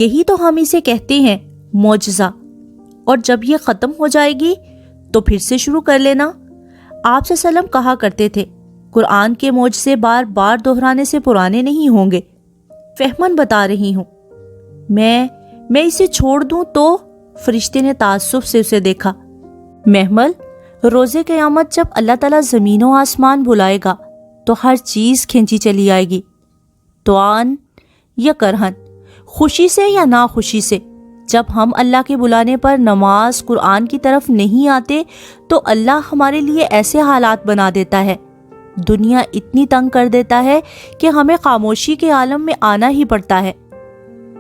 یہی تو ہم اسے کہتے ہیں معجزہ، اور جب یہ ختم ہو جائے گی تو پھر سے شروع کر لینا۔ آپ صلی اللہ علیہ وسلم کہا کرتے تھے قرآن کے معجزے بار بار دہرانے سے پرانے نہیں ہوں گے۔ فہمن بتا رہی ہوں، میں اسے چھوڑ دوں تو؟ فرشتے نے تعصب سے اسے دیکھا۔ محمل، روز قیامت جب اللہ تعالیٰ زمین و آسمان بلائے گا تو ہر چیز کھینچی چلی آئے گی، توان یا کرہن، خوشی سے یا ناخوشی سے۔ جب ہم اللہ کے بلانے پر نماز قرآن کی طرف نہیں آتے تو اللہ ہمارے لیے ایسے حالات بنا دیتا ہے، دنیا اتنی تنگ کر دیتا ہے کہ ہمیں خاموشی کے عالم میں آنا ہی پڑتا ہے۔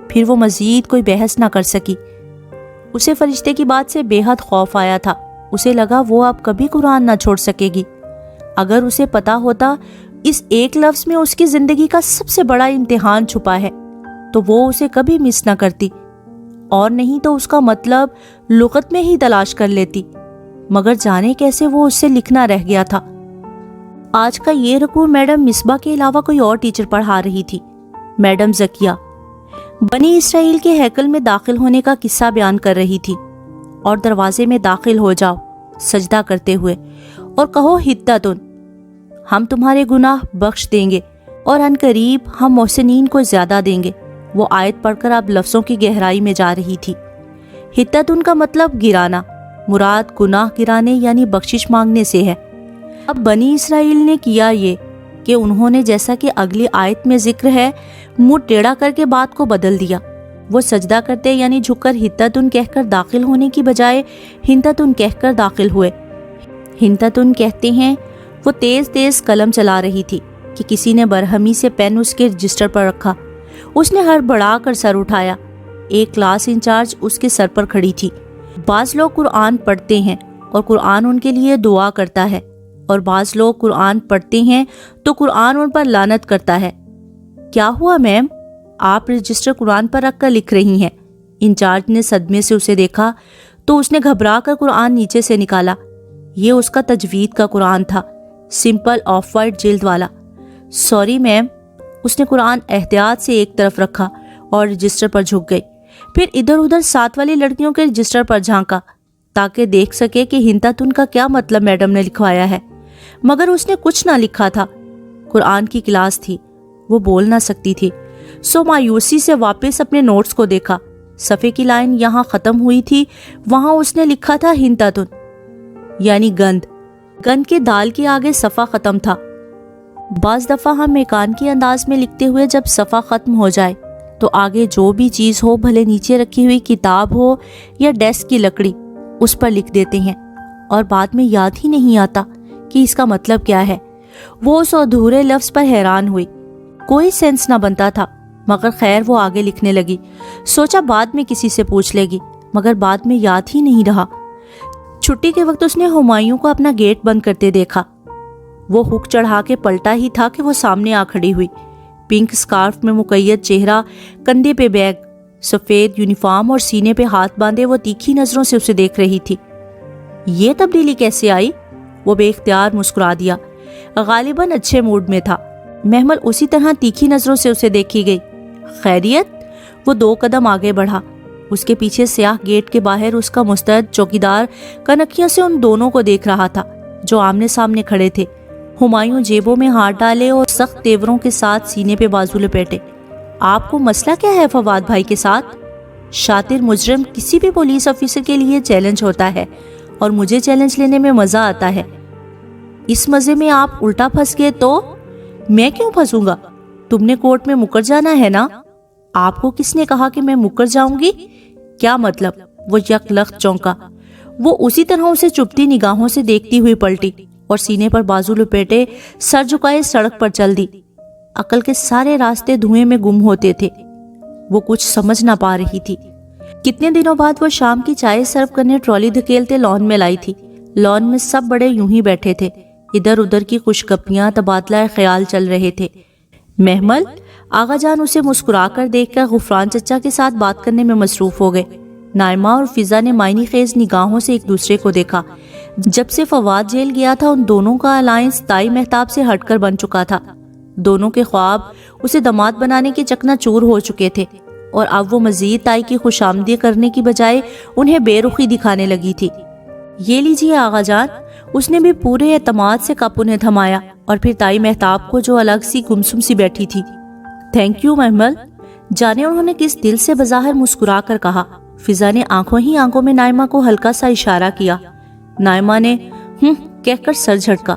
پھر وہ مزید کوئی بحث نہ کر سکی۔ اسے فرشتے کی بات سے بے حد خوف آیا تھا۔ اسے لگا وہ اب کبھی قرآن نہ چھوڑ سکے گی۔ اگر اسے پتا ہوتا اس ایک لفظ میں اس کی زندگی کا سب سے بڑا امتحان چھپا ہے تو وہ اسے کبھی مس نہ کرتی، اور نہیں تو اس کا مطلب لغت میں ہی تلاش کر لیتی، مگر جانے کیسے وہ اس سے لکھنا رہ گیا تھا۔ آج کا یہ رکوع میڈم مصباح کے علاوہ کوئی اور ٹیچر پڑھا رہی تھی، میڈم زکیہ۔ بنی اسرائیل کے ہیکل میں داخل ہونے کا قصہ بیان کر رہی تھی۔ اور دروازے میں داخل ہو جاؤ سجدہ کرتے ہوئے اور کہو حطتن، ہم تمہارے گناہ بخش دیں گے اور ان قریب ہم محسنین کو زیادہ دیں گے۔ وہ آیت پڑھ کر اب لفظوں کی گہرائی میں جا رہی تھی۔ حطتن کا مطلب گرانا، مراد گناہ گرانے یعنی بخشش مانگنے سے ہے۔ اب بنی اسرائیل نے کیا یہ کہ انہوں نے، جیسا کہ اگلی آیت میں ذکر ہے، منہ ٹیڑھا کر کے بات کو بدل دیا۔ وہ سجدہ کرتے یعنی جھک کر حطتن کہہ کر داخل ہونے کی بجائے حنتتن کہہ کر داخل ہوئے۔ حنتتن کہتے ہیں وہ تیز تیز قلم چلا رہی تھی کہ کسی نے برہمی سے پین اس کے رجسٹر پر رکھا۔ اس نے ہڑبڑا کر سر اٹھایا۔ ایک کلاس انچارج اس کے سر پر کھڑی تھی۔ بعض لوگ قرآن پڑھتے ہیں اور قرآن ان کے لیے دعا کرتا ہے، اور بعض لوگ قرآن پڑھتے ہیں تو قرآن ان پر لعنت کرتا ہے۔ کیا ہوا میم؟ آپ رجسٹر قرآن پر رکھ کر لکھ رہی ہیں۔ انچارج نے صدمے سے اسے دیکھا تو اس نے گھبرا کر قرآن نیچے سے نکالا۔ یہ اس کا تجوید کا قرآن تھا، سمپل آف وائٹ جلد والا۔ Sorry ma'am. اس نے قرآن احتیاط سے ایک طرف رکھا اور رجسٹر پر جھک گئی۔ پھر ادھر ادھر ساتھ والی لڑکیوں کے رجسٹر پر جھانکا تاکہ دیکھ سکے کہ حنتتن کا کیا مطلب میڈم نے لکھوایا ہے، مگر اس نے کچھ نہ لکھا تھا۔ قرآن کی کلاس تھی، وہ بول نہ سکتی تھی، سو مایوسی سے واپس اپنے نوٹس کو دیکھا۔ صفحے کی لائن یہاں ختم ہوئی تھی، وہاں اس نے لکھا تھا حنتتن یعنی گند۔ گند کے دال کے آگے صفحہ ختم تھا۔ بعض دفعہ ہم میکانکی انداز میں لکھتے ہوئے جب صفحہ ختم ہو جائے تو آگے جو بھی چیز ہو، بھلے نیچے رکھی ہوئی کتاب ہو یا ڈیسک کی لکڑی، اس پر لکھ دیتے ہیں اور بعد میں یاد ہی نہیں آتا کہ اس کا مطلب کیا ہے۔ وہ اس ادھورے لفظ پر حیران ہوئی، کوئی سینس نہ بنتا تھا، مگر خیر وہ آگے لکھنے لگی۔ سوچا بعد میں کسی سے پوچھ لے گی، مگر بعد میں یاد ہی نہیں رہا۔ چھٹی کے وقت اس نے ہمایوں کو اپنا گیٹ بند کرتے دیکھا۔ وہ ہک چڑھا کے پلٹا ہی تھا کہ وہ سامنے آ کھڑی ہوئی، پنک سکارف میں مقید چہرہ، کندھے پہ بیگ، سفید یونیفارم اور سینے پہ ہاتھ باندھے وہ تیکھی نظروں سے اسے دیکھ رہی تھی۔ یہ تبدیلی کیسے آئی؟ وہ بے اختیار مسکرا دیا، غالباً اچھے موڈ میں تھا۔ محمل اسی طرح تیکھی نظروں سے اسے دیکھی گئی۔ خیریت؟ وہ 2 قدم آگے بڑھا۔ اس کے پیچھے سیاہ گیٹ کے باہر اس کا مستعد چوکیدار کنکھیوں سے ان دونوں کو دیکھ رہا تھا جو آمنے سامنے کھڑے تھے۔ ہمایوں جیبوں میں ہاتھ ڈالے اور سخت تیوروں کے ساتھ سینے پہ بازو لپیٹے۔ آپ کو مسئلہ کیا ہے فواد بھائی کے ساتھ؟ شاطر مجرم کسی بھی پولیس آفیسر کے لیے چیلنج ہوتا ہے، اور مجھے چیلنج لینے میں مزہ آتا ہے۔ اس مزے میں آپ الٹا پھنس گئے تو؟ میں کیوں پھنسوں گا؟ تم نے کورٹ میں مکر جانا ہے نا؟ آپ کو کس نے کہا کہ میں مکر جاؤں گی؟ کیا مطلب؟ وہ یک لخت چونکا۔ وہ اسی طرح اسے چپتی نگاہوں سے دیکھتی ہوئی پلٹی اور سینے پر بازو لپیٹے سر جھکائے سڑک پر چل دی۔ عقل کے سارے راستے دھوئیں میں گم ہوتے تھے۔ وہ کچھ سمجھ نہ پا رہی تھی۔ کتنے دنوں بعد وہ شام کی چائے سرو کرنے ٹرالی دھکیلتے لان میں لائی تھی۔ لان میں سب بڑے یوں ہی بیٹھے تھے، ادھر ادھر کی خوش گپیاں، تبادلہ خیال چل رہے تھے۔ محمل، آغا جان اسے مسکرا کر دیکھ کر غفران چچا کے ساتھ بات کرنے میں مصروف ہو گئے۔ نائمہ اور فضا نے معنی خیز نگاہوں سے ایک دوسرے کو دیکھا۔ جب سے فواد جیل گیا تھا ان دونوں کا الائنس تائی مہتاب سے ہٹ کر بن چکا تھا۔ دونوں کے خواب اسے داماد بنانے کے چکنا چور ہو چکے تھے۔ اور اب وہ مزید تائی کی خوشامدی کرنے کی بجائے انہیں بے رخی دکھانے لگی تھی۔ یہ لیجیے آغا جان، اس نے بھی پورے اعتماد سے کپ انہیں تھمایا اور پھر تائی مہتاب کو جو الگ سی گمسم سی بیٹھی تھی۔ تھینک یو محمل، جانے انہوں نے کس دل سے بظاہر مسکرا کر کہا۔ فضا نے آنکھوں میں نائمہ کو ہلکا سا اشارہ کیا۔ نائمہ نے کہہ کر سر جھٹکا۔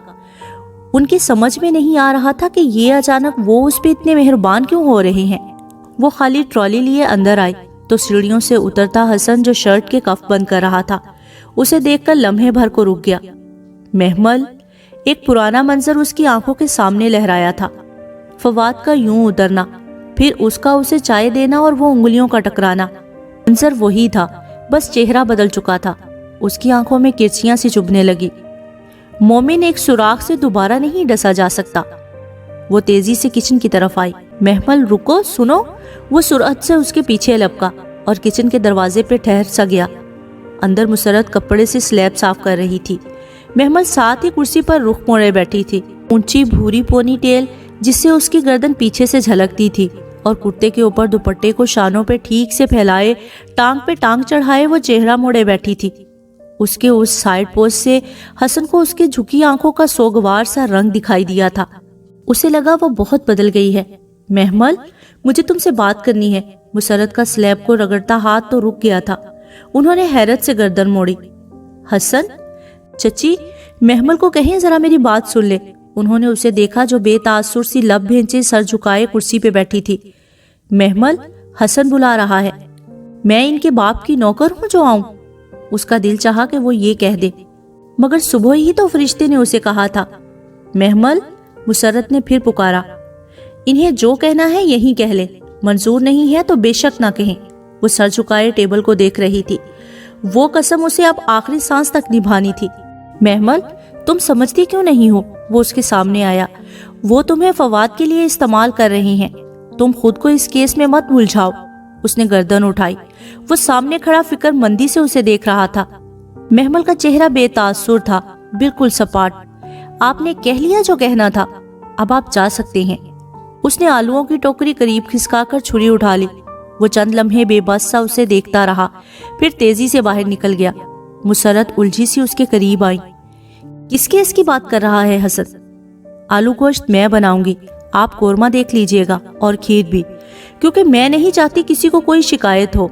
ان کی سمجھ میں نہیں آ رہا تھا کہ یہ اچانک وہ اس پہ اتنے مہربان کیوں ہو رہے ہیں۔ وہ خالی ٹرالی لیے اندر آئی تو سیڑھیوں سے اترتا حسن جو شرٹ کے کف بند کر رہا تھا اسے دیکھ کر لمحے بھر کو رک گیا۔ محمل، ایک پرانا منظر اس کی آنکھوں کے سامنے لہرایا تھا۔ فواد کا یوں اترنا، پھر اس کا اسے چائے دینا اور وہ انگلیوں کا ٹکرانا۔ منظر وہی تھا، بس چہرہ بدل چکا تھا۔ اس کی آنکھوں میں کرچیاں سی چبھنے لگی۔ مومن ایک سوراخ سے دوبارہ نہیں ڈسا جا سکتا۔ وہ تیزی سے کچن کی طرف آئی۔ محمل رکو، سنو۔ وہ سرعت سے اس کے پیچھے لپکا اور کچن کے دروازے پہ ٹھہر سا گیا۔ اندر مسرت کپڑے سے سلیب صاف کر رہی تھی۔ محمل ساتھ ہی کرسی پر رخ موڑے بیٹھی تھی۔ اونچی بھوری پونی ٹیل جس سے اس کی گردن پیچھے سے جھلکتی تھی اور کرتے کے اوپر دوپٹے کو شانوں پہ ٹھیک سے پھیلائے ٹانگ پہ ٹانگ چڑھائے وہ چہرہ موڑے بیٹھی تھی۔ اس کے اس سائیڈ پوز سے حسن کو اس کی جھکی آنکھوں کا سوگوار سا رنگ دکھائی دیا تھا۔ اسے لگا وہ بہت بدل گئی ہے۔ محمل، مجھے تم سے بات کرنی ہے۔ مسرت کا سلیب کو رگڑتا ہاتھ تو رک گیا تھا۔ انہوں نے حیرت سے گردن موڑی۔ حسن، چچی، محمل کو کہیں ذرا میری بات سن لے۔ انہوں نے اسے دیکھا جو بے تاثر سی لب بھینچے سر جھکائے کرسی پہ بیٹھی تھی۔ محمل، حسن بلا رہا ہے۔ میں ان کے باپ کی نوکر ہوں جو آؤں؟ اس کا دل چاہا کہ وہ یہ کہہ دے، مگر صبح ہی تو فرشتے نے اسے کہا تھا۔ محمل، مسرت نے پھر پکارا۔ انہیں جو کہنا ہے یہی کہہ لے، منظور نہیں ہے تو بے شک نہ کہیں۔ وہ سر جھکائے ٹیبل کو دیکھ رہی تھی۔ وہ قسم اسے اب آخری سانس تک نبھانی تھی۔ محمل، تم سمجھتی کیوں نہیں ہو؟ وہ اس کے سامنے آیا۔ وہ تمہیں فواد کے لیے استعمال کر رہے ہیں۔ تم خود کو اس کیس میں مت الجھاؤ۔ اس نے گردن اٹھائی۔ وہ سامنے کھڑا فکر مندی سے اسے دیکھ رہا تھا۔ محمل کا چہرہ بے تاثر تھا، بالکل سپاٹ۔ آپ نے کہہ لیا جو کہنا تھا، اب آپ جا سکتے ہیں۔ اس نے آلووں کی ٹوکری قریب کھسکا کر چھری اٹھا لی۔ وہ چند لمحے بے بس سا اسے دیکھتا رہا، پھر تیزی سے باہر نکل گیا۔ مسرت الجھی سی اس کے قریب آئی۔ کس کیس کی بات کر رہا ہے حسن؟ آلو گوشت میں بناؤں گی، آپ قورمہ دیکھ لیجئے گا اور کھیر بھی، کیونکہ میں نہیں چاہتی کسی کو کوئی شکایت ہو۔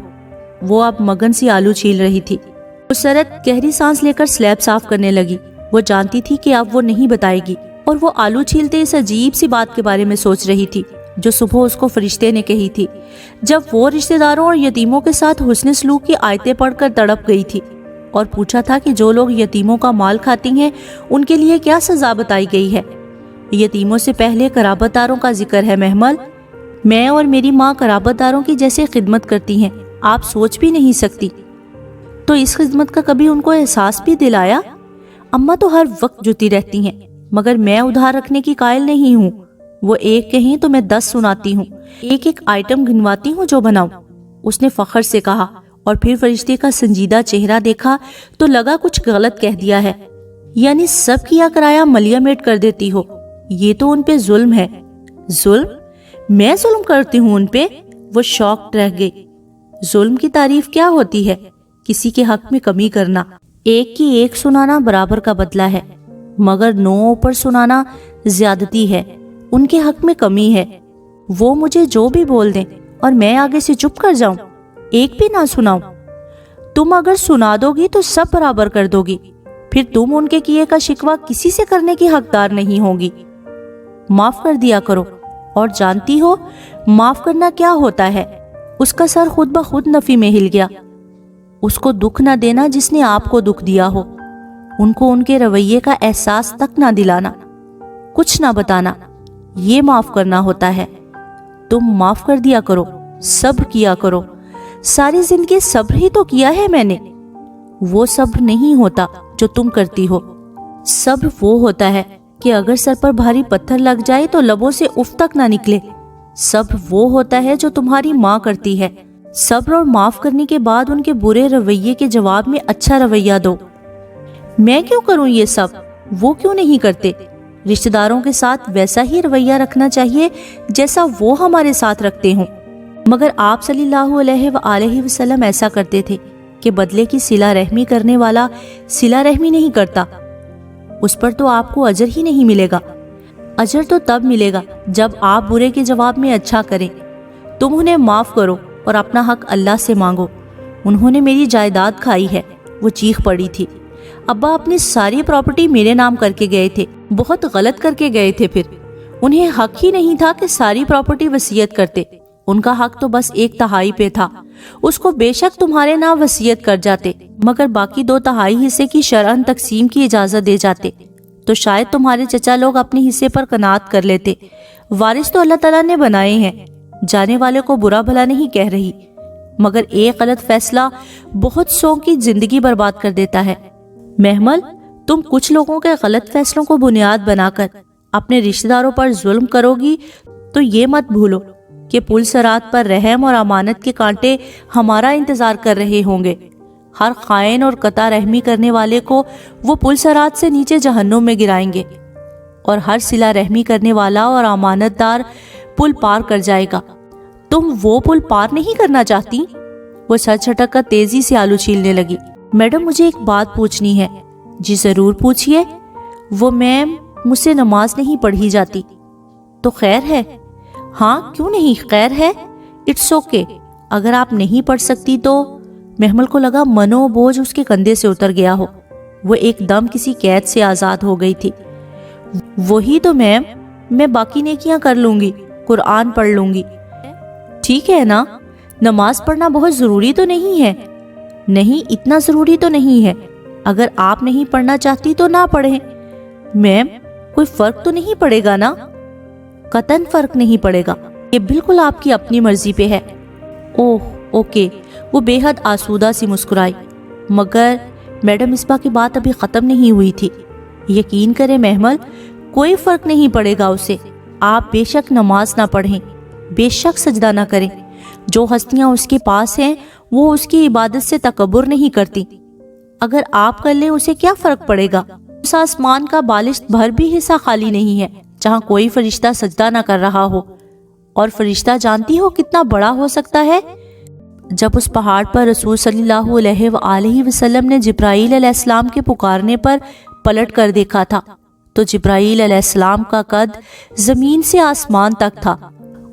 وہ اب مگن سی آلو چھیل رہی تھی۔ مسرت گہری سانس لے کر سلیب صاف کرنے لگی۔ وہ جانتی تھی کہ اب وہ نہیں بتائے گی، اور وہ آلو چھیلتے اس عجیب سی بات کے بارے میں سوچ رہی تھی جو صبح اس کو فرشتے نے کہی تھی، جب وہ رشتہ داروں اور یتیموں کے ساتھ حسن سلوک کی آیتیں پڑھ کر تڑپ گئی تھی اور پوچھا تھا کہ جو لوگ یتیموں کا مال کھاتی ہیں ان کے لیے کیا سزا بتائی گئی ہے۔ یتیموں سے پہلے قرابت داروں کا ذکر ہے محمل۔ میں اور میری ماں قرابت داروں کی جیسے خدمت کرتی ہیں، آپ سوچ بھی نہیں سکتی۔ تو اس خدمت کا کبھی ان کو احساس بھی دلایا؟ اماں تو ہر وقت جتی رہتی ہیں، مگر میں ادھار رکھنے کی قائل نہیں ہوں۔ وہ ایک کہیں تو میں 10 سناتی ہوں، ایک ایک آئٹم گنواتی ہوں جو بناؤں۔ اس نے فخر سے کہا، اور پھر فرشتے کا سنجیدہ چہرہ دیکھا تو لگا کچھ غلط کہہ دیا ہے۔ یعنی سب کیا کرایا ملیا میٹ کر دیتی ہو؟ یہ تو ان پہ ظلم ہے۔ ظلم؟ میں ظلم کرتی ہوں ان پہ؟ وہ شاکڈ رہ گئی۔ ظلم کی تعریف کیا ہوتی ہے؟ کسی کے حق میں کمی کرنا۔ ایک کی ایک سنانا برابر کا بدلہ ہے، مگر 9 اوپر سنانا زیادتی ہے، ان کے حق میں کمی ہے۔ وہ مجھے جو بھی بول دیں اور میں آگے سے چپ کر جاؤں، ایک بھی نہ سناؤں؟ تم اگر سنا دو گی تو سب برابر کر دو گی، پھر تم ان کے کیے کا شکوہ کسی سے کرنے کی حقدار نہیں ہوگی۔ معاف کر دیا کرو، اور جانتی ہو معاف کرنا کیا ہوتا ہے؟ اس کا سر خود بخود نفی میں ہل گیا۔ اس کو دکھ نہ دینا جس نے آپ کو دکھ دیا ہو، ان کو ان کے رویے کا احساس تک نہ دلانا، کچھ نہ بتانا، یہ معاف کرنا ہوتا ہے۔ تم معاف کر دیا کرو، صبر کیا کرو۔ ساری زندگی صبر ہی تو کیا ہے میں نے۔ وہ صبر نہیں ہوتا جو تم کرتی ہو۔ صبر وہ ہوتا ہے کہ اگر سر پر بھاری پتھر لگ جائے تو لبوں سے اف تک نہ نکلے۔ صبر وہ ہوتا ہے جو تمہاری ماں کرتی ہے۔ صبر اور معاف کرنے کے بعد ان کے برے رویے کے جواب میں اچھا رویہ دو۔ میں کیوں کروں یہ سب؟ وہ کیوں نہیں کرتے؟ رشتہ داروں کے ساتھ ویسا ہی رویہ رکھنا چاہیے جیسا وہ ہمارے ساتھ رکھتے ہوں۔ مگر آپ صلی اللہ علیہ وآلہ وسلم ایسا کرتے تھے کہ بدلے کی صلہ رحمی کرنے والا صلہ رحمی نہیں کرتا، اس پر تو آپ کو اجر ہی نہیں ملے گا۔ اجر تو تب ملے گا جب آپ برے کے جواب میں اچھا کریں۔ تم انہیں معاف کرو اور اپنا حق اللہ سے مانگو۔ انہوں نے میری جائیداد کھائی ہے، وہ چیخ پڑی تھی۔ ابا اپنی ساری پراپرٹی میرے نام کر کے گئے تھے، بہت غلط کر کے گئے تھے۔ پھر انہیں حق ہی نہیں تھا کہ ساری پراپرٹی وصیت کرتے، ان کا حق تو بس 1/3 پہ تھا، اس کو بے شک تمہارے نام وصیت کر جاتے، مگر باقی 2/3 حصے کی شرعاً تقسیم کی اجازت دے جاتے تو شاید تمہارے چچا لوگ اپنے حصے پر قناعت کر لیتے۔ وارث تو اللہ تعالیٰ نے بنائے ہیں، جانے والے کو برا بھلا نہیں کہہ رہی، مگر ایک غلط فیصلہ بہت سو کی زندگی برباد کر دیتا ہے۔ محمل، تم کچھ لوگوں کے غلط فیصلوں کو بنیاد بنا کر اپنے رشتہ داروں پر ظلم کرو گی تو یہ مت بھولو کہ پل صراط پر رحم اور امانت کے کانٹے ہمارا انتظار کر رہے ہوں گے۔ ہر خائن اور قطع رحمی کرنے والے کو وہ پل صراط سے نیچے جہنم میں گرائیں گے، اور ہر صلہ رحمی کرنے والا اور امانت دار پل پار کر جائے گا۔ تم وہ پل پار نہیں کرنا چاہتی؟ وہ سر چھٹک کر تیزی سے آلو چھیلنے لگی۔ میڈم، مجھے ایک بات پوچھنی ہے۔ جی ضرور پوچھئے۔ وہ میم، مجھ سے نماز نہیں پڑھی جاتی۔ تو خیر ہے؟ ہاں کیوں نہیں، خیر ہے، اٹس اوکے۔ اگر آپ نہیں پڑھ سکتی تو… محمل کو لگا منو بوجھ اس کے کندھے سے اتر گیا ہو، وہ ایک دم کسی قید سے آزاد ہو گئی تھی۔ وہی تو میم، میں باقی نیکیاں کر لوں گی، قرآن پڑھ لوں گی۔ ٹھیک ہے نا، نماز پڑھنا بہت ضروری تو نہیں ہے؟ نہیں، اتنا ضروری تو نہیں ہے۔ اگر آپ نہیں پڑھنا چاہتی تو نہ پڑھیں۔ میم، کوئی فرق تو نہیں پڑے گا نا؟ قطعاً فرق نہیں پڑے گا، یہ بالکل آپ کی اپنی مرضی پہ ہے۔ اوہ اوکے، وہ بے حد آسودہ سی مسکرائی۔ مگر میڈم، مصباح کی بات ابھی ختم نہیں ہوئی تھی۔ یقین کریں محمل، کوئی فرق نہیں پڑے گا اسے۔ آپ بے شک نماز نہ پڑھیں، بے شک سجدہ نہ کریں، جو ہستیاں اس کے پاس ہیں وہ اس کی عبادت سے تکبر نہیں کرتی۔ اگر آپ کر لیں اسے کیا فرق پڑے گا؟ اس آسمان کا بالشت بھر بھی حصہ خالی نہیں ہے جہاں کوئی فرشتہ سجدہ نہ کر رہا ہو، اور فرشتہ جانتی ہو کتنا بڑا ہو سکتا ہے؟ جب اس پہاڑ پر رسول صلی اللہ علیہ وآلہ وسلم نے جبرائیل علیہ السلام کے پکارنے پر پلٹ کر دیکھا تھا تو جبرائیل علیہ السلام کا قد زمین سے آسمان تک تھا،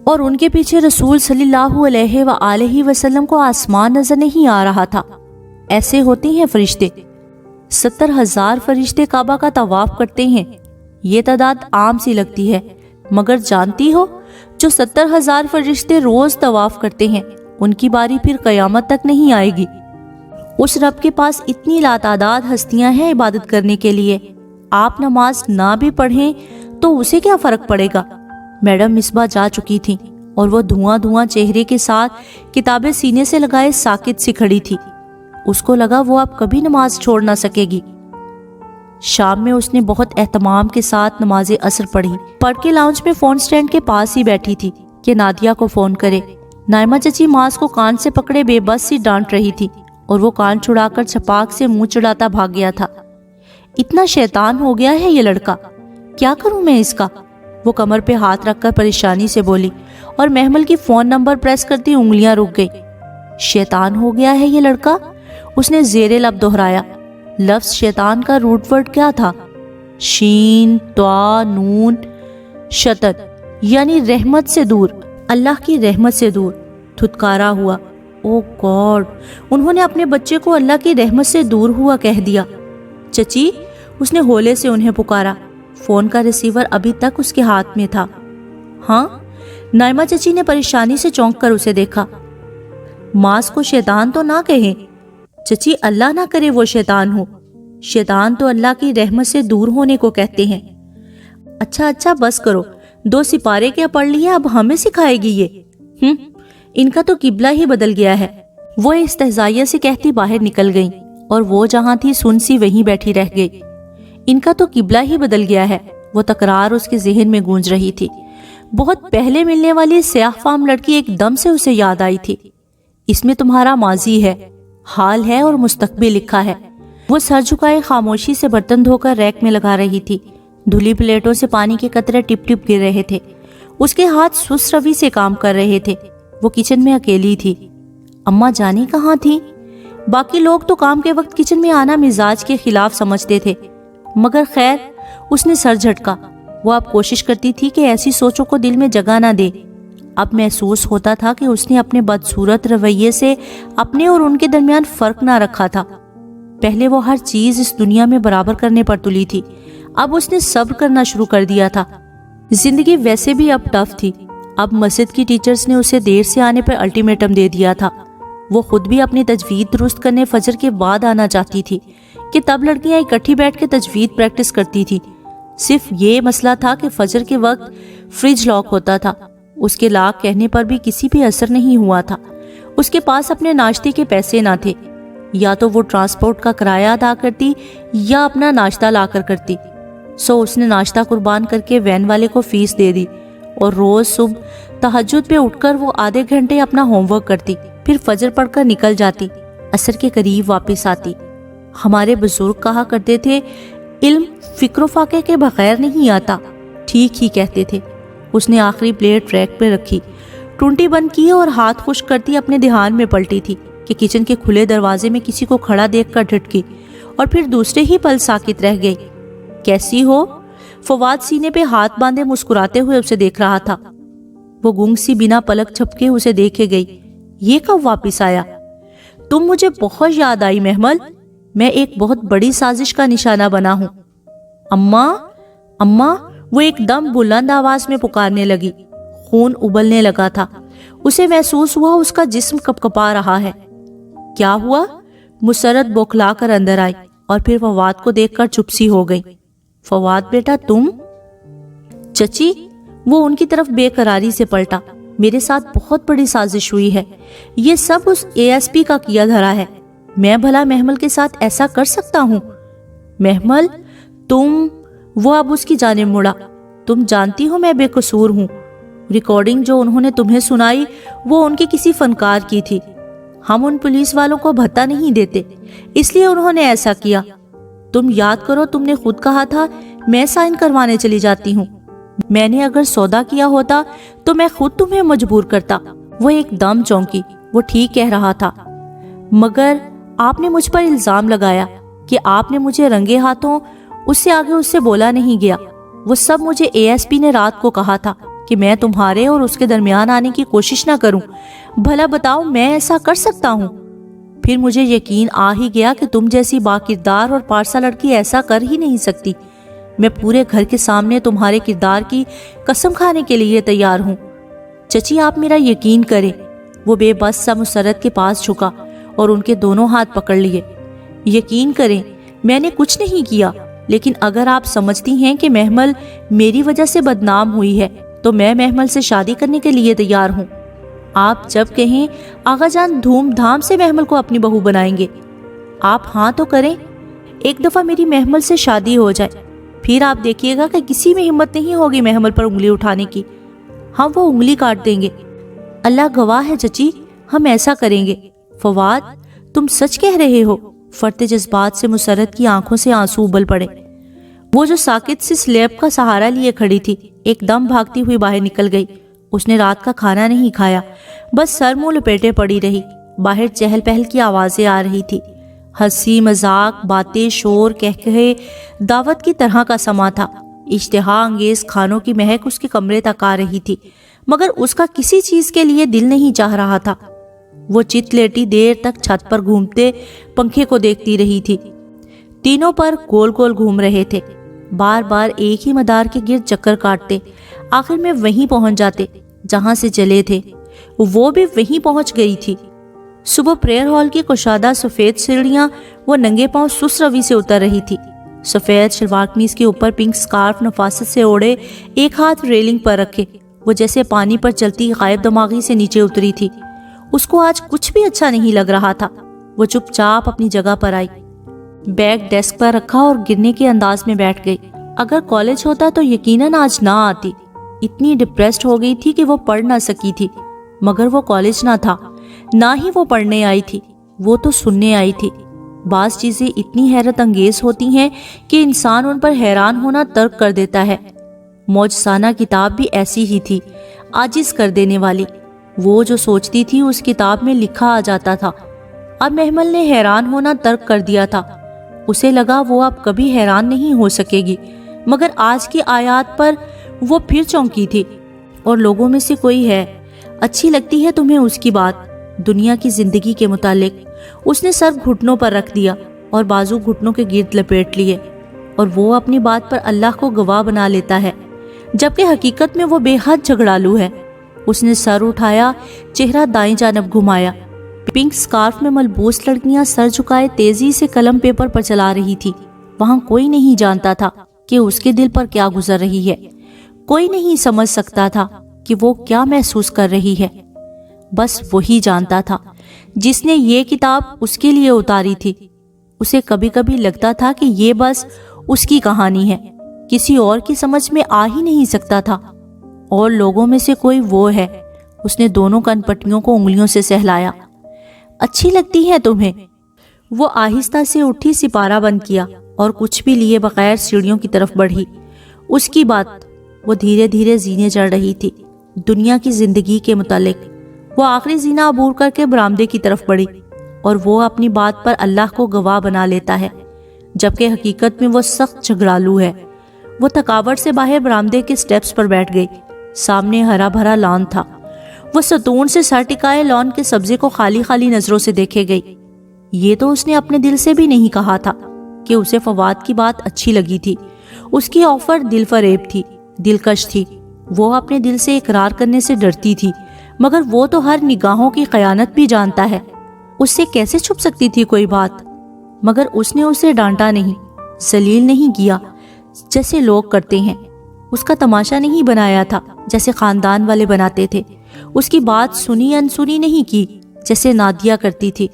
اور ان کے پیچھے رسول صلی اللہ علیہ وآلہ وسلم کو آسمان نظر نہیں آ رہا تھا۔ ایسے ہوتے ہیں فرشتے۔ 70,000 فرشتے کعبہ کا طواف کرتے ہیں۔ یہ تعداد عام سی لگتی ہے، مگر جانتی ہو جو 70,000 فرشتے روز طواف کرتے ہیں ان کی باری پھر قیامت تک نہیں آئے گی۔ اس رب کے پاس اتنی لاتعداد ہستیاں ہیں عبادت کرنے کے لیے، آپ نماز نہ بھی پڑھیں تو اسے کیا فرق پڑے گا؟ میڈم مصباح جا چکی تھی اور وہ دھواں چہرے کے ساتھ کتابیں سینے سے لگائے ساکت سی کھڑی تھی۔ اس کو لگا وہ اب کبھی نماز چھوڑ نہ سکے گی۔ شام میں اس نے بہت اہتمام کے ساتھ نماز عصر پڑھ کے لاؤنج میں فون سٹینڈ کے پاس ہی بیٹھی تھی کہ نادیہ کو فون کرے۔ نائمہ چچی ماس کو کان سے پکڑے بے بس سی ڈانٹ رہی تھی اور وہ کان چھڑا کر چھپاک سے منہ چڑھاتا بھاگ گیا تھا۔ اتنا شیطان ہو گیا ہے یہ لڑکا، کیا کروں میں اس کا؟ وہ کمر پہ ہاتھ رکھ کر پریشانی سے بولی، اور محمل کی فون نمبر پریس کرتی انگلیاں رک گئی۔ شیطان ہو گیا ہے یہ لڑکا، اس نے زیر لب دہرایا۔ لفظ شیطان کا روٹ ورڈ کیا تھا؟ شین طا نون شتت، یعنی رحمت سے دور، اللہ کی رحمت سے دور۔ دھتکارا ہوا۔ او گاڈ، انہوں نے اپنے بچے کو اللہ کی رحمت سے دور ہوا کہہ دیا۔ چچی، اس نے ہولے سے انہیں پکارا۔ فون کا ریسیور ابھی تک اس کے ہاتھ میں تھا۔ ہاں؟ نائمہ چچی نے پریشانی سے چونک کر اسے دیکھا۔ ماس کو شیطان تو نہ کہیں چچی، اللہ نہ کرے وہ شیطان ہو۔ شیطان تو اللہ کی رحمت سے دور ہونے کو کہتے ہیں۔ اچھا بس کرو، 2 سپارے کیا پڑھ لیا، اب ہمیں سکھائے گی یہ؟ ان کا تو قبلہ ہی بدل گیا ہے۔ وہ استہزائیہ سے کہتی باہر نکل گئیں اور وہ جہاں تھی سن سی وہیں بیٹھی رہ گئی۔ ان کا تو قبلہ ہی بدل گیا ہے، وہ تکرار اس کے ذہن میں گونج رہی تھی۔ بہت پہلے ملنے والی سیاہ فام لڑکی ایک دم سے اسے یاد آئی تھی۔ اس میں تمہارا ماضی ہے، حال ہے اور مستقبل لکھا ہے۔ وہ سر جھکائے خاموشی سے برتن دھو کر ریک میں لگا رہی تھی۔ دھلی پلیٹوں سے پانی کے قطرے ٹپ ٹپ گر رہے تھے۔ اس کے ہاتھ سست روی سے کام کر رہے تھے۔ وہ کچن میں اکیلی تھی۔ اماں جانی کہاں تھی؟ باقی لوگ تو کام کے وقت کچن میں آنا مزاج کے خلاف سمجھتے تھے، مگر خیر اس نے سر جھٹکا۔ وہ اب کوشش کرتی تھی کہ ایسی سوچوں کو دل میں جگہ نہ دے۔ اب محسوس ہوتا تھا کہ اس نے اپنے بدصورت رویے سے اپنے اور ان کے درمیان فرق نہ رکھا تھا۔ پہلے وہ ہر چیز اس دنیا میں برابر کرنے پر تلی تھی، اب اس نے صبر کرنا شروع کر دیا تھا۔ زندگی ویسے بھی اب ٹف تھی۔ اب مسجد کی ٹیچرز نے اسے دیر سے آنے پر الٹیمیٹم دے دیا تھا۔ وہ خود بھی اپنی تجوید درست کرنے فجر کے بعد آنا چاہتی تھی کہ تب لڑکیاں اکٹھی بیٹھ کے تجوید پریکٹس کرتی تھی۔ صرف یہ مسئلہ تھا کہ فجر کے وقت فریج لاک ہوتا تھا۔ اس کے لاک کہنے پر بھی کسی پہ اثر نہیں ہوا تھا۔ اس کے پاس اپنے ناشتے کے پیسے نہ تھے، یا تو وہ ٹرانسپورٹ کا کرایہ ادا کرتی یا اپنا ناشتہ لا کر کرتی۔ سو اس نے ناشتہ قربان کر کے وین والے کو فیس دے دی اور روز صبح تہجد پہ اٹھ کر وہ آدھے گھنٹے اپنا ہوم ورک کرتی، پھر فجر پڑھ کر نکل جاتی، عصر کے قریب واپس آتی۔ ہمارے بزرگ کہا کرتے تھے علم فکر و فاقے کے بغیر نہیں آتا۔ ٹھیک ہی کہتے تھے۔ اس نے آخری پلیٹ ریک پہ رکھی، ٹونٹی بند کی اور ہاتھ خشک کرتی اپنے دھیان میں پلٹی تھی کہ کچن کے کھلے دروازے میں کسی کو کھڑا دیکھ کر ڈھٹکی اور پھر دوسرے ہی پل ساکت رہ گئی۔ کیسی ہو؟ فواد سینے پہ ہاتھ باندھے مسکراتے ہوئے اسے دیکھ رہا تھا۔ وہ گونگ سی بنا پلک جھپکے اسے دیکھے گئی۔ یہ کب واپس آیا؟ تم مجھے بہت یاد آئی محمل، میں ایک بہت بڑی سازش کا نشانہ بنا ہوں۔ اماں اماں، وہ ایک دم بلند آواز میں پکارنے لگی۔ خون ابلنے لگا تھا۔ اسے محسوس ہوا اس کا جسم کپکپا رہا ہے۔ کیا ہوا؟ مسرت بوکھلا کر اندر آئی اور پھر فواد کو دیکھ کر چپ سی ہو گئی۔ فواد بیٹا تم؟ چچی، وہ ان کی طرف بے قراری سے پلٹا۔ میرے ساتھ بہت بڑی سازش ہوئی ہے، یہ سب اس ASP کا کیا دھرا ہے۔ میں بھلا محمل کے ساتھ ایسا کر سکتا ہوں؟ محمل تم؟ وہ اب اس کی جانب مڑا۔ تم جانتی ہو میں بے قصور ہوں۔ ریکارڈنگ جو انہوں نے تمہیں سنائی وہ ان کے کسی فنکار کی تھی۔ ہم ان پولیس والوں کو بھتہ نہیں دیتے، اس لیے انہوں نے ایسا کیا۔ تم یاد کرو تم نے خود کہا تھا میں سائن کروانے چلی جاتی ہوں۔ میں نے اگر سودا کیا ہوتا تو میں خود تمہیں مجبور کرتا۔ وہ ایک دم چونکی۔ وہ ٹھیک کہہ رہا تھا، مگر آپ نے مجھ پر الزام لگایا کہ آپ نے مجھے رنگے ہاتھوں، اس سے آگے اس سے بولا نہیں گیا۔ وہ سب مجھے ASP نے رات کو کہا تھا کہ میں تمہارے اور اس کے درمیان آنے کی کوشش نہ کروں۔ بھلا بتاؤ میں ایسا کر سکتا ہوں؟ پھر مجھے یقین آ ہی گیا کہ تم جیسی باکردار اور پارسا لڑکی ایسا کر ہی نہیں سکتی۔ میں پورے گھر کے سامنے تمہارے کردار کی قسم کھانے کے لیے تیار ہوں۔ چچی آپ میرا یقین کریں۔ وہ بے بس سا مسرت کے پاس جھکا اور ان کے دونوں ہاتھ پکڑ لیے۔ یقین کریں میں نے کچھ نہیں کیا، لیکن اگر آپ سمجھتی ہیں کہ محمل میری وجہ سے بدنام ہوئی ہے تو میں محمل سے شادی کرنے کے لیے تیار ہوں۔ آپ جب کہیں آغا جان دھوم دھام سے محمل کو اپنی بہو بنائیں گے۔ آپ ہاں تو کریں، ایک دفعہ میری محمل سے شادی ہو جائے، پھر آپ دیکھیے گا کہ کسی میں ہمت نہیں ہوگی محمل پر انگلی اٹھانے کی۔ ہم وہ انگلی کاٹ دیں گے۔ اللہ گواہ ہے چچی، ہم ایسا کریں گے۔ فواد تم سچ کہہ رہے ہو؟ فرتے جذبات سے مسرت کی آنکھوں سے آنسو ابل پڑے۔ وہ جو ساکت سی سلیب کا سہارا لیے کھڑی تھی ایک دم بھاگتی ہوئی باہر نکل گئی۔ اس نے رات کا کھانا نہیں کھایا، بس سر منہ لپیٹے پڑی رہی۔ باہر چہل پہل کی آوازیں آ رہی تھی، ہنسی مذاق، باتیں، شور، کہکہے، دعوت کی طرح کا سما تھا۔ اشتہا انگیز کھانوں کی مہک اس کے کمرے تک آ رہی تھی، مگر اس کا کسی چیز کے لیے دل نہیں چاہ رہا تھا۔ وہ چت لیٹی دیر تک چھت پر گھومتے پنکھے کو دیکھتی رہی تھی۔ تینوں پر گول گول گھوم رہے تھے، بار بار ایک ہی مدار کے گرد چکر کاٹتے، آخر میں وہیں پہنچ جاتے جہاں سے چلے تھے۔ وہ بھی وہیں پہنچ گئی تھی۔ صبح پریئر ہال کی کشادہ سفید سیڑھیاں وہ ننگے پاؤں سست روی سے اتر رہی تھی۔ سفید شلوار قمیص کے اوپر پنک سکارف نفاست سے اوڑے، ایک ہاتھ ریلنگ پر رکھے، وہ جیسے پانی پر چلتی غائب دماغی سے نیچے اتری تھی۔ اس کو آج کچھ بھی اچھا نہیں لگ رہا تھا۔ وہ چپ چاپ اپنی جگہ پر آئی، بیگ ڈیسک پر رکھا اور گرنے کے انداز میں بیٹھ گئی۔ اگر کالج ہوتا تو یقیناً آج نہ آتی۔ اتنی ڈپریسڈ ہو گئی تھی کہ وہ پڑھ نہ سکی تھی، مگر وہ کالج نہ تھا، نہ ہی وہ پڑھنے آئی تھی، وہ تو سننے آئی تھی۔ بعض چیزیں اتنی حیرت انگیز ہوتی ہیں کہ انسان ان پر حیران ہونا ترک کر دیتا ہے۔ معجزانہ کتاب بھی ایسی ہی تھی، عاجز کر دینے والی۔ وہ جو سوچتی تھی اس کتاب میں لکھا آ جاتا تھا۔ اب محمل نے حیران ہونا ترک کر دیا تھا۔ اسے لگا وہ اب کبھی حیران نہیں ہو سکے گی، مگر آج کی آیات پر وہ پھر چونکی تھی۔ اور لوگوں میں سے کوئی ہے، اچھی لگتی ہے تمہیں اس کی بات دنیا کی زندگی کے متعلق؟ اس نے سر گھٹنوں پر رکھ دیا اور بازو گھٹنوں کے گرد لپیٹ لیے، اور وہ اپنی بات پر اللہ کو گواہ بنا لیتا ہے، جبکہ حقیقت میں وہ بے حد جھگڑالو ہے۔ اس نے سر اٹھایا، چہرہ دائیں جانب گھمایا۔ پنک سکارف میں ملبوس لڑکیاں سر جھکائے تیزی سے قلم پیپر پر چلا رہی تھی۔ وہاں کوئی نہیں جانتا تھا کہ اس کے دل پر کیا گزر رہی ہے، کوئی نہیں سمجھ سکتا تھا کہ وہ کیا محسوس کر رہی ہے۔ بس وہی جانتا تھا جس نے یہ کتاب اس کے لیے اتاری تھی۔ اسے کبھی کبھی لگتا تھا کہ یہ بس اس کی کہانی ہے، کسی اور کی سمجھ میں آ ہی نہیں سکتا تھا۔ اور لوگوں میں سے کوئی وہ ہے۔ اس نے دونوں کن پٹیوں کو انگلیوں سے سہلایا۔ اچھی لگتی ہے تمہیں؟ وہ آہستہ سے اٹھی، سپارہ بند کیا اور کچھ بھی لیے بغیر سیڑھیوں کی طرف بڑھی۔ اس کی بات وہ دھیرے دھیرے زینے چڑھ رہی تھی دنیا کی زندگی کے متعلق۔ وہ آخری زینہ عبور کر کے برآمدے کی طرف بڑھی، اور وہ اپنی بات پر اللہ کو گواہ بنا لیتا ہے، جبکہ حقیقت میں وہ سخت جھگڑالو ہے۔ وہ تھکاوٹ سے باہر برآمدے کے سٹیپس پر بیٹھ گئی۔ سامنے ہرا بھرا لان تھا۔ وہ ستون سے سر ٹکائے لان کے سبزے کو خالی خالی نظروں سے دیکھے گئی۔ یہ تو اس نے اپنے دل سے بھی نہیں کہا تھا کہ اسے فواد کی بات اچھی لگی تھی۔ اس کی آفر دل فریب تھی، دلکش تھی۔ وہ اپنے دل سے اقرار کرنے سے ڈرتی تھی، مگر وہ تو ہر نگاہوں کی خیانت بھی جانتا ہے۔ اس سے کیسے چھپ سکتی تھی کوئی بات؟ مگر اس نے اسے ڈانٹا نہیں، ذلیل نہیں کیا جیسے لوگ کرتے ہیں۔ اس کا تماشا نہیں بنایا تھا جیسے خاندان والے بناتے تھے۔ اس کی بات سنی انسنی نہیں کی جیسے نادیہ کرتی تھی۔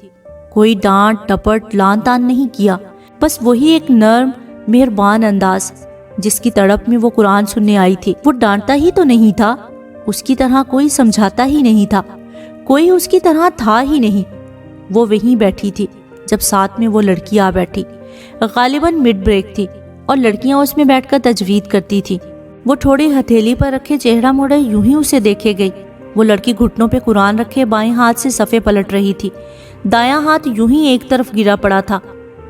کوئی ڈانٹ ٹپٹ لان تان نہیں کیا، بس وہی ایک نرم مہربان انداز جس کی تڑپ میں وہ قرآن سننے آئی تھی۔ وہ ڈانٹتا ہی تو نہیں تھا، اس کی طرح کوئی سمجھاتا ہی نہیں تھا، کوئی اس کی طرح تھا ہی نہیں۔ وہ وہیں بیٹھی تھی جب ساتھ میں وہ لڑکی آ بیٹھی۔ غالباً مڈ بریک تھی اور لڑکیاں اس میں بیٹھ کر تجوید کرتی تھی۔ وہ تھوڑی ہتھیلی پر رکھے چہرہ موڑے یوں ہی اسے دیکھے گئی۔ وہ لڑکی گھٹنوں پہ قرآن رکھے بائیں ہاتھ سے صفحے پلٹ رہی تھی۔ دایاں ہاتھ یوں ہی ایک طرف گرا پڑا تھا۔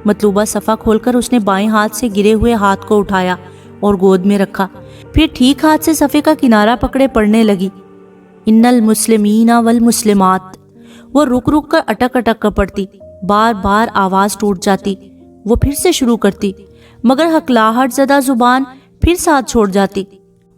مطلوبہ صفحہ کھول کر اس نے بائیں ہاتھ سے گرے ہوئے ہاتھ کو اٹھایا اور گود میں رکھا، پھر ٹھیک ہاتھ سے صفحے کا کنارہ پکڑے پڑھنے لگی۔ ان المسلمین والمسلمات۔ وہ رک رک کر اٹک اٹک کر پڑھتی، بار بار آواز ٹوٹ جاتی۔ وہ پھر سے شروع کرتی، مگر ہکلاہٹ زدہ زبان پھر ساتھ چھوڑ جاتی۔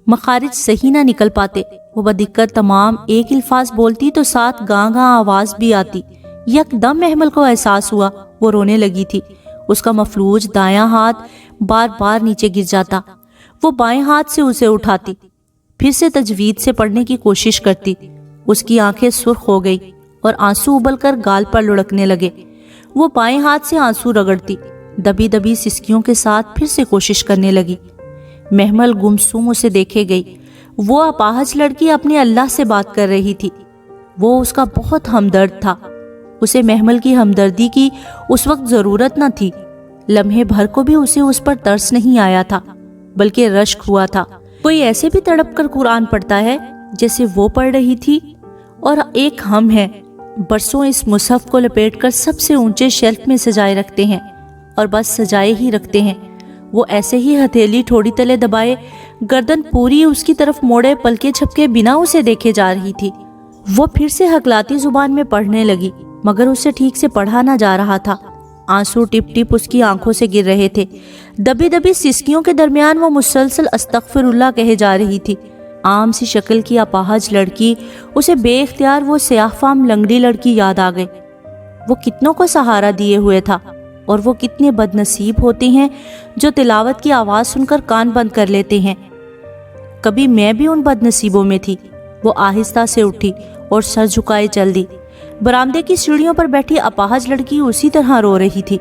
مخارج صحیح نہ نکل پاتے۔ وہ بدقت تمام ایک الفاظ بولتی تو ساتھ گاں گاں آواز بھی آتی۔ یک دم محمل کو احساس ہوا وہ رونے لگی تھی۔ اس کا مفلوج دایاں ہاتھ بار بار نیچے گر جاتا۔ وہ بائیں ہاتھ سے اسے اٹھاتی، پھر سے تجوید سے پڑھنے کی کوشش کرتی۔ اس کی آنکھیں سرخ ہو گئی اور آنسو ابل کر گال پر لڑکنے لگے۔ وہ بائیں ہاتھ سے آنسو رگڑتی، دبی دبی سسکیوں کے ساتھ پھر سے کوشش کرنے لگی۔ محمل گمسم اسے دیکھے گئی۔ وہ اپاہج لڑکی اپنے اللہ سے بات کر رہی تھی۔ وہ اس کا بہت ہمدرد تھا۔ اسے محمل کی ہمدردی کی اس وقت ضرورت نہ تھی۔ لمحے بھر کو بھی اسے اس پر ترس نہیں آیا تھا، بلکہ رشک ہوا تھا۔ کوئی ایسے بھی تڑپ کر قرآن پڑھتا ہے جیسے وہ پڑھ رہی تھی؟ اور ایک ہم ہیں، برسوں اس مصحف کو لپیٹ کر سب سے اونچے شیلف میں سجائے رکھتے ہیں، اور بس سجائے ہی رکھتے ہیں۔ وہ ایسے ہی ہتھیلی ٹھوڑی تلے دبائے، گردن پوری اس کی طرف موڑے، پلکیں جھپکے بنا اسے دیکھے جا رہی تھی۔ وہ پھر سے ہکلاتی زبان میں پڑھنے لگی، مگر اسے ٹھیک سے پڑھا نہ جا رہا تھا۔ آنسو ٹپ ٹپ اس کی آنکھوں سے گر رہے تھے۔ دبی دبی سسکیوں کے درمیان وہ مسلسل استغفر اللہ کہے جا رہی تھی۔ عام سی شکل کی اپاہج لڑکی، اسے بے اختیار وہ سیاہ فام لنگڑی لڑکی یاد آ گئی۔ وہ کتنوں کو سہارا دیے ہوئے تھا، اور وہ کتنے بد نصیب ہوتے ہیں جو تلاوت کی آواز سن کر کان بند کر لیتے ہیں۔ کبھی میں بھی ان بد نصیبوں میں تھی۔ وہ آہستہ سے اٹھی اور سر جھکائے چل دی۔ برآمدے کی سیڑھیوں پر بیٹھی اپاہج لڑکی اسی طرح رو رہی تھی۔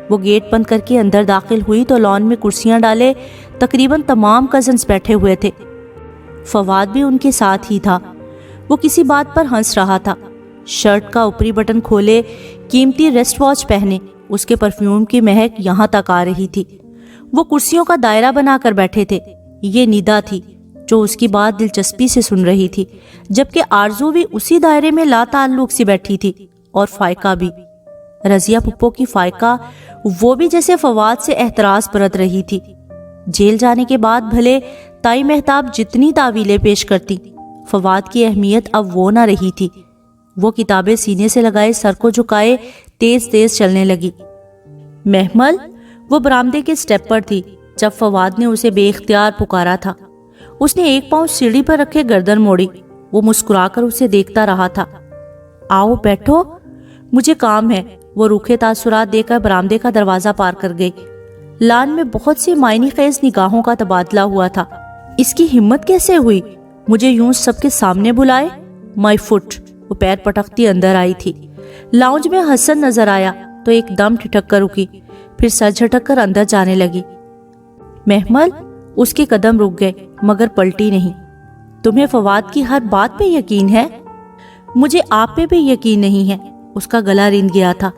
وہ گیٹ بند کر کے اندر داخل ہوئی تو لان میں کرسیاں ڈالے تقریباً تمام کزنز بیٹھے ہوئے تھے۔ فواد بھی ان کے ساتھ ہی تھا۔ وہ کسی بات پر ہنس رہا تھا۔ شرٹ کا اوپری بٹن کھولے، قیمتی ریسٹ واچ پہنے، اس کے پرفیوم کی مہک یہاں تک آ رہی تھی۔ وہ کرسیوں کا دائرہ بنا کر بیٹھے تھے۔ یہ ندا تھی، جو اس کی بات دلچسپی سے سن رہی تھی، جبکہ آرزو بھی اسی دائرے میں لا تعلق سی بیٹھی تھی، اور فائقہ بھی، رضیہ پھپھو کی فائقہ، وہ بھی جیسے فواد سے احتراز برت رہی تھی۔ جیل جانے کے بعد بھلے تائی مہتاب جتنی تعویلیں پیش کرتی، فواد کی اہمیت اب وہ نہ رہی تھی۔ وہ کتابیں سینے سے لگائے سر کو جھکائے تیز تیز چلنے لگی۔ محمل، وہ برآمدے کے سٹیپ پر تھی جب فواد نے اسے بے اختیار پکارا تھا۔ اس نے ایک پاؤں سیڑھی پر رکھے گردن موڑی۔ وہ مسکرا کر اسے دیکھتا رہا تھا۔ آؤ بیٹھو، مجھے کام ہے۔ وہ روکھے تاثرات دے کر برآمدے کا دروازہ پار کر گئی۔ لان میں بہت سی معنی خیز نگاہوں کا تبادلہ ہوا تھا۔ اس کی ہمت کیسے ہوئی مجھے یوں سب کے سامنے بلائے؟ مائی فٹ۔ وہ پیر پٹکتی اندر آئی تھی۔ لاؤنج میں حسن نظر آیا تو ایک دم ٹھٹک کر رکی، پھر سر جھٹک کر اندر جانے لگی۔ محمل، اس کے قدم رک گئے مگر پلٹی نہیں۔ تمہیں فواد کی ہر بات پہ یقین ہے؟ مجھے آپ پہ بھی یقین نہیں ہے۔ اس کا گلا رند گیا تھا۔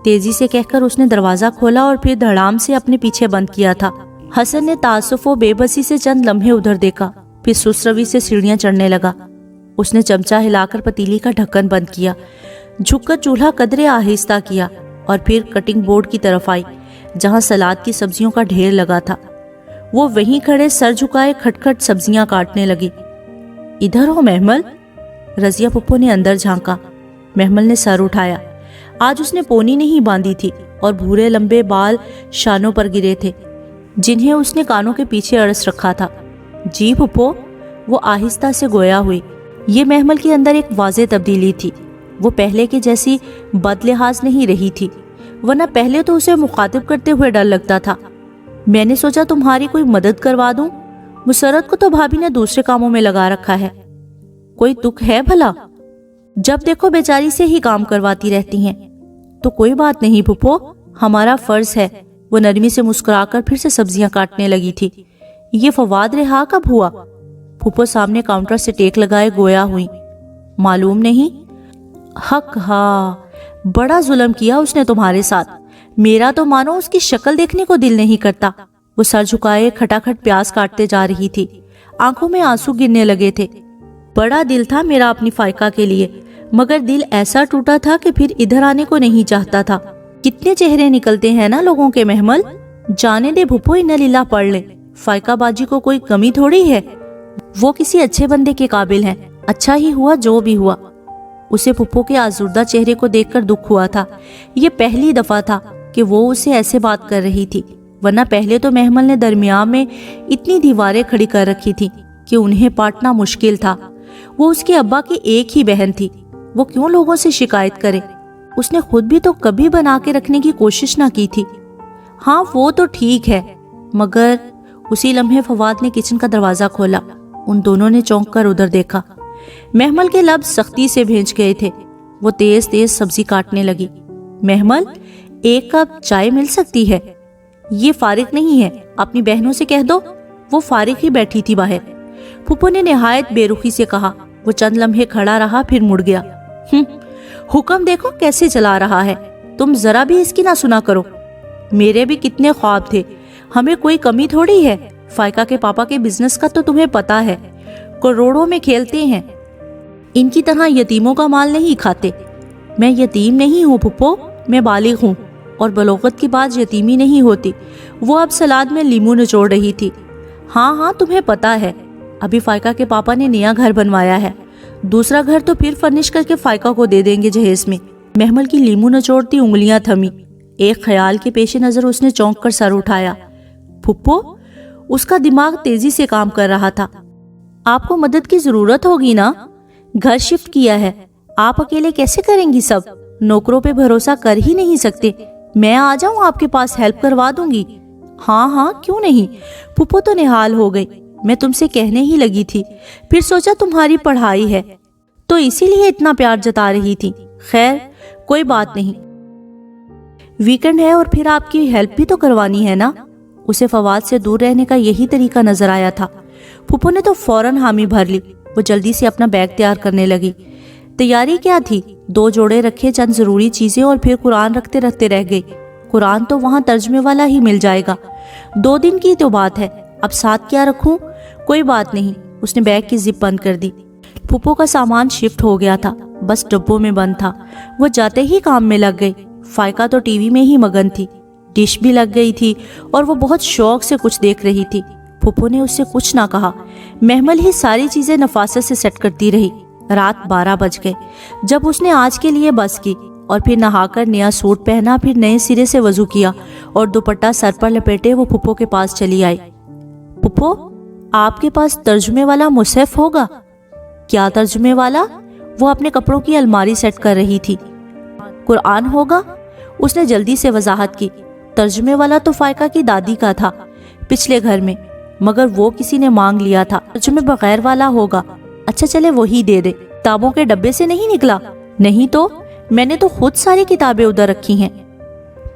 تیزی سے کہہ کر اس نے دروازہ کھولا اور پھر دھڑام سے اپنے پیچھے بند کیا تھا۔ حسن نے تعصف و بے بسی سے چند لمحے ادھر دیکھا، پھر سست روی سے سیڑھیاں چڑھنے لگا۔ اس نے چمچہ ہلا کر پتیلی کا ڈھکن بند کیا، جھک کر چولہا قدرے آہستہ کیا اور پھر کٹنگ بورڈ کی طرف آئی جہاں سلاد کی سبزیوں کا ڈھیر لگا تھا۔ وہ وہیں کھڑے سر جھکائے کھٹ کھٹ سبزیاں کاٹنے لگی۔ ادھر ہو محمل، رضیہ پھپھو نے اندر جھانکا۔ محمل نے سر اٹھایا۔ آج اس نے پونی نہیں باندھی تھی اور بھورے لمبے بال شانوں پر گرے تھے جنہیں اس نے کانوں کے پیچھے اڑس رکھا تھا۔ جی پھپھو، وہ آہستہ سے گویا ہوئی۔ یہ محمل کے اندر ایک واضح تبدیلی تھی۔ وہ پہلے کے جیسی بد لحاظ نہیں رہی تھی، ورنہ پہلے تو اسے مخاطب کرتے ہوئے ڈر لگتا تھا۔ میں نے سوچا تمہاری کوئی مدد کروا دوں۔ مسرت کو تو بھابھی نے دوسرے کاموں میں لگا رکھا ہے۔ کوئی دکھ ہے بھلا؟ جب دیکھو بیچاری سے ہی کام کرواتی رہتی ہیں۔ تو کوئی بات نہیں پھپھو، ہمارا فرض ہے۔ وہ نرمی سے مسکرا کر پھر سے سبزیاں کاٹنے لگی تھی۔ یہ فواد رہا کب ہوا؟ پھپھو سامنے کاؤنٹر سے ٹیک لگائے گویا ہوئی۔ معلوم نہیں۔ حق ہاں، بڑا ظلم کیا اس نے تمہارے ساتھ۔ میرا تو مانو اس کی شکل دیکھنے کو دل نہیں کرتا۔ وہ سر جھکائے کھٹا کھٹ پیاز کاٹتے جا رہی تھی۔ آنکھوں میں آنسو گرنے لگے تھے۔ بڑا دل تھا میرا اپنی فائقہ کے لیے، مگر دل ایسا ٹوٹا تھا کہ پھر ادھر آنے کو نہیں چاہتا تھا۔ کتنے چہرے نکلتے ہیں نا لوگوں کے محمل۔ جانے دے پھپھو، انا للہ پڑھ لے۔ فائقہ باجی کو کوئی کمی تھوڑی ہے، وہ کسی اچھے بندے کے قابل ہیں۔ اچھا ہی ہوا جو بھی ہوا۔ اسے پھپھو کے آزردہ چہرے کو دیکھ کر دکھ ہوا تھا۔ یہ پہلی دفعہ تھا کہ وہ اسے ایسے بات کر رہی تھی، ورنہ پہلے تو محمل نے درمیان میں اتنی دیواریں کھڑی کر رکھی تھی کہ انہیں پاٹنا مشکل تھا۔ وہ اس کے ابا کی ایک ہی بہن تھی، وہ کیوں لوگوں سے شکایت کرے؟ اس نے خود بھی تو کبھی بنا کے رکھنے کی کوشش نہ کی تھی۔ ہاں وہ تو ٹھیک ہے، مگر اسی لمحے فواد نے کچن کا دروازہ کھولا۔ ان دونوں نے چونک کر ادھر دیکھا۔ محمل کے لب سختی سے بھینچ گئے تھے۔ وہ تیز تیز سبزی کاٹنے لگی۔ محمل، ایک کپ چائے مل سکتی ہے؟ یہ فارغ نہیں ہے، اپنی بہنوں سے کہہ دو۔ وہ فارغ ہی بیٹھی تھی باہر۔ پھپھو نے نہایت بے رخی سے کہا۔ وہ چند لمحے کھڑا رہا پھر مڑ گیا۔ حکم دیکھو کیسے چلا رہا ہے، تم ذرا بھی اس کی نہ سنا کرو۔ میرے بھی کتنے خواب تھے، ہمیں کوئی کمی تھوڑی ہے۔ فائقہ کے پاپا کے بزنس کا تو تمہیں پتا ہے، کروڑوں میں کھیلتے ہیں۔ ان کی طرح یتیموں کا مال نہیں کھاتے۔ میں یتیم نہیں ہوں پھپھو، میں بالغ ہوں، اور بلوغت کے بعد یتیمی نہیں ہوتی۔ وہ اب سلاد میں لیمو نچوڑ رہی تھی۔ ہاں ہاں تمہیں پتا ہے، ابھی فائقہ کے پاپا نے نیا گھر بنوایا ہے، دوسرا گھر تو پھر فرنش کر کے فائقہ کو دے دیں گے جہیز میں۔ محمل کی لیمو نچوڑتی انگلیاں تھمی۔ ایک خیال کے پیش نظر اس نے چونک کر سر اٹھایا۔ پھپھو، اس کا دماغ تیزی سے کام کر رہا تھا۔ آپ کو مدد کی ضرورت ہوگی نا؟ گھر شفٹ کیا ہے، آپ اکیلے کیسے کریں گی سب؟ نوکروں پہ بھروسہ کر ہی نہیں سکتے۔ میں آ جاؤں آپ کے پاس، ہیلپ کروا دوں گی۔ ہاں ہاں کیوں نہیں۔ پھپھو تو نہال ہو گئی۔ میں تم سے کہنے ہی لگی تھی، پھر سوچا تمہاری پڑھائی ہے تو اسی لیے اتنا پیار جتا رہی تھی۔ خیر کوئی بات نہیں، ویکنڈ ہے اور پھر آپ کی ہیلپ بھی تو کروانی ہے نا۔ اسے فواد سے دور رہنے کا یہی طریقہ نظر آیا تھا۔ پھپھو نے تو فوراً حامی بھر لی۔ وہ جلدی سے اپنا بیگ تیار کرنے لگی۔ تیاری کیا تھی؟ 2 جوڑے رکھے، چند ضروری چیزیں، اور پھر قرآن رکھتے رکھتے رہ گئی۔ قرآن تو وہاں ترجمے والا ہی مل جائے گا، 2 دن کی تو بات ہے۔ اب ساتھ کیا رکھوں؟ کوئی بات نہیں، اس نے بیگ کی زپ بند کر دی۔ پھپھو کا سامان شفٹ ہو گیا تھا، بس ڈبوں میں بند تھا۔ وہ جاتے ہی کام میں لگ گئی۔ فائقہ تو ٹی وی میں ہی مگن تھی، ڈش بھی لگ گئی تھی اور وہ بہت شوق سے کچھ دیکھ رہی تھی۔ پھپھو نے اس سے کچھ نہ کہا، محمل ہی ساری چیزیں نفاست سے سیٹ کرتی رہی۔ رات 12 بج گئے جب اس نے آج کے لیے بس کی اور پھر نہا کر نیا سوٹ پہنا، پھر نئے سرے سے وضو کیا اور دوپٹہ سر پر لپیٹے وہ پھپھو کے پاس چلی آئی۔ پھپھو، آپ کے پاس ترجمے والا مصحف ہوگا؟ کیا ترجمے والا؟ وہ اپنے کپڑوں کی الماری سیٹ کر رہی تھی۔ قرآن ہوگا؟ اس نے جلدی سے وضاحت کی۔ ترجمے والا تو فائقہ کی دادی کا تھا پچھلے گھر میں، مگر وہ کسی نے مانگ لیا تھا۔ ترجمے بغیر والا ہوگا۔ اچھا چلے وہی دے دے۔ کتابوں کے ڈبے سے نہیں نکلا؟ نہیں تو، میں نے تو خود ساری کتابیں ادھر رکھی ہیں۔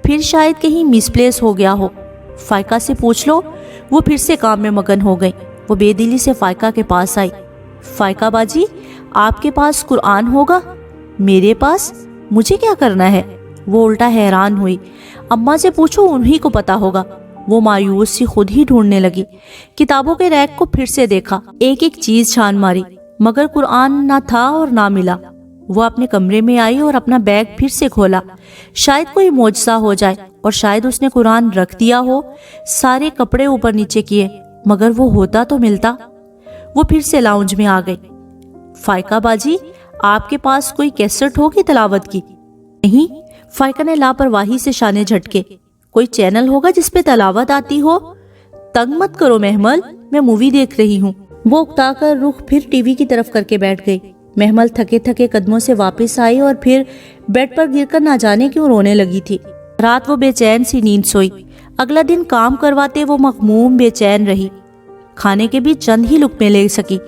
پھر شاید کہیں مس پلیس ہو گیا ہو، فائقہ سے پوچھ لو۔ وہ پھر سے کام میں مگن ہو گئی۔ وہ بے دلی سے فائقہ کے پاس آئی۔ فائقہ باجی، آپ کے پاس قرآن ہوگا؟ میرے پاس؟ مجھے کیا کرنا ہے؟ وہ الٹا حیران ہوئی۔ اماں سے پوچھو، انہی کو پتا ہوگا۔ وہ مایوس سی خود ہی ڈھونڈنے لگی۔ کتابوں کے ریک کو پھر سے دیکھا، ایک ایک چیز چھان ماری، مگر قرآن نہ تھا اور نہ ملا۔ وہ اپنے کمرے میں آئی اور اپنا بیگ پھر سے کھولا۔ شاید کوئی معجزہ ہو جائے اور شاید اس نے قرآن رکھ دیا ہو۔ سارے کپڑے اوپر نیچے کیے، مگر وہ ہوتا تو ملتا۔ وہ پھر سے لاؤنج میں آ گئی۔ فائقہ باجی، آپ کے پاس کوئی کیسٹ ہوگی تلاوت کی؟ نہیں، فائقہ نے لاپرواہی سے شانے جھٹکے۔ کوئی چینل ہوگا جس پہ تلاوت آتی ہو؟ تنگ مت کرو محمل، میں مووی دیکھ رہی ہوں۔ وہ اکتا کر رخ پھر ٹی وی کی طرف کر کے بیٹھ گئی۔ محمل تھکے تھکے قدموں سے واپس آئی اور پھر بیڈ پر گر کر نہ جانے کیوں رونے لگی تھی۔ رات وہ بے چین سی نیند سوئی۔ اگلا دن کام کرواتے وہ مغموم بے چین رہی۔ کھانے کے بھی چند ہی لقمے لے سکی،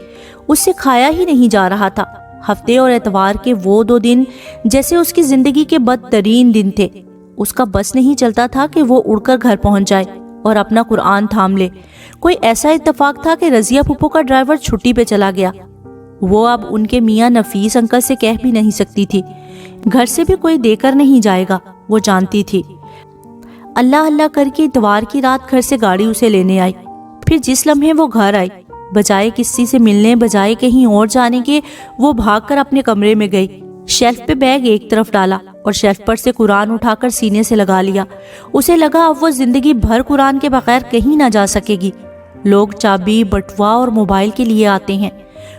اس سے کھایا ہی نہیں جا رہا تھا۔ ہفتے اور اتوار کے وہ 2 دن جیسے اس کی زندگی کے بدترین دن تھے۔ اس کا بس نہیں چلتا تھا کہ وہ اڑ کر گھر پہنچ جائے اور اپنا قرآن تھام لے۔ کوئی ایسا اتفاق تھا کہ رضیہ پھپھو کا ڈرائیور چھٹی پہ چلا گیا۔ وہ اب ان کے میاں نفیس انکل سے کہہ بھی نہیں سکتی تھی، گھر سے بھی کوئی دے کر نہیں جائے گا، وہ جانتی تھی۔ اللہ اللہ کر کے اتوار کی رات گھر سے گاڑی اسے لینے آئی۔ پھر جس لمحے وہ گھر آئی، بجائے کسی سے ملنے، بجائے کہیں اور جانے کے، وہ بھاگ کر اپنے کمرے میں گئی۔ شیلف پہ بیگ ایک طرف ڈالا اور شیلف پر سے قرآن اٹھا کر سینے سے لگا لیا۔ اسے لگا اب وہ زندگی بھر قرآن کے بغیر کہیں نہ جا سکے گی۔ لوگ چابی، بٹوا اور موبائل کے لیے آتے ہیں،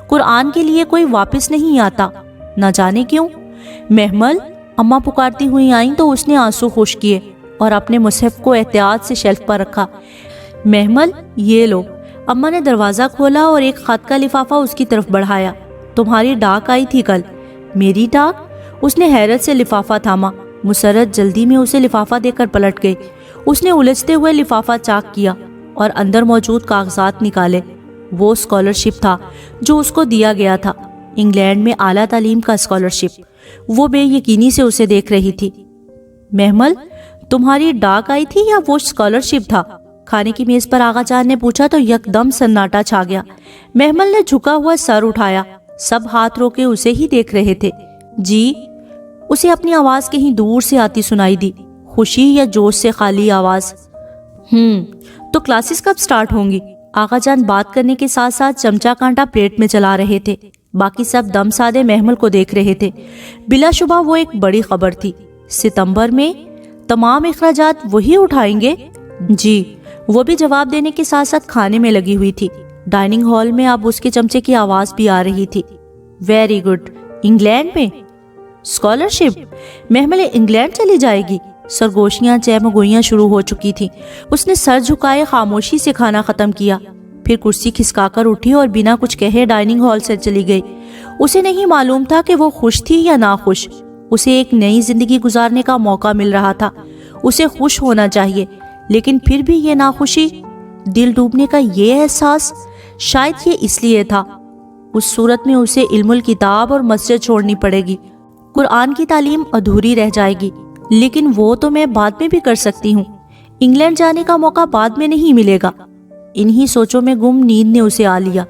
قرآن کے لیے کوئی واپس نہیں آتا، نہ جانے کیوں۔ محمل، اماں پکارتی ہوئی آئیں تو اس نے آنسو خشک کیے اور اپنے مصحف کو احتیاط سے شیلف پر رکھا۔ محمل، یہ لو۔ اماں نے دروازہ کھولا اور ایک خط کا لفافہ اس کی طرف بڑھایا۔ تمہاری ڈاک آئی تھی کل۔ میری ڈاک؟ اس نے حیرت سے لفافہ تھاما۔ مسرت جلدی میں اسے لفافہ دے کر پلٹ گئی۔ اس نے الجھتے ہوئے لفافہ چاک کیا اور اندر موجود کاغذات نکالے۔ وہ اسکالرشپ تھا جو اس کو دیا گیا تھا، انگلینڈ میں اعلیٰ تعلیم کا اسکالرشپ۔ وہ بے یقینی سے اسے دیکھ رہی تھی۔ محمل، تمہاری ڈاک آئی تھی یا وہ اسکالرشپ تھا؟ کھانے کی میز پر آغا جان نے پوچھا تو یکدم سناٹا چھا گیا۔ محمل نے جھکا ہوا سر اٹھایا، سب ہاتھ روکے اسے ہی دیکھ رہے تھے۔ جی؟ اسے اپنی آواز کہیں دور سے آتی سنائی دی، خوشی یا جوش سے خالی آواز۔ تو کلاسز کب سٹارٹ ہوں گی؟ آغا جان بات کرنے کے ساتھ ساتھ چمچا کانٹا پلیٹ میں چلا رہے تھے۔ باقی سب دم سادے محمل کو دیکھ رہے تھے۔ بلا شبہ وہ ایک بڑی خبر تھی۔ ستمبر میں تمام اخراجات وہی اٹھائیں گے؟ جی، وہ بھی جواب دینے کے ساتھ ساتھ کھانے میں لگی ہوئی تھی۔ ڈائننگ ہال میں اب اس کے چمچے کی آواز بھی آ رہی تھی۔ ویری گڈ، انگلینڈ میں اسکالرشپ؟ محمل انگلینڈ چلی جائے گی؟ سرگوشیاں چہمگوئیاں شروع ہو چکی تھیں۔ اس نے سر جھکائے خاموشی سے کھانا ختم کیا، پھر کرسی کھسکا کر اٹھی اور بنا کچھ کہے ڈائننگ ہال سے چلی گئی۔ اسے نہیں معلوم تھا کہ وہ خوش تھی یا ناخوش۔ اسے ایک نئی زندگی گزارنے کا موقع مل رہا تھا۔ اسے خوش ہونا چاہیے، لیکن پھر بھی یہ ناخوشی، دل ڈوبنے کا یہ احساس، شاید یہ اس لیے تھا۔ اس صورت میں اسے علم الکتاب اور مسجد چھوڑنی پڑے گی، قرآن کی تعلیم ادھوری رہ جائے گی۔ لیکن وہ تو میں بعد میں بھی کر سکتی ہوں، انگلینڈ جانے کا موقع بعد میں نہیں ملے گا۔ انہی سوچوں میں گم نیند نے اسے آ لیا۔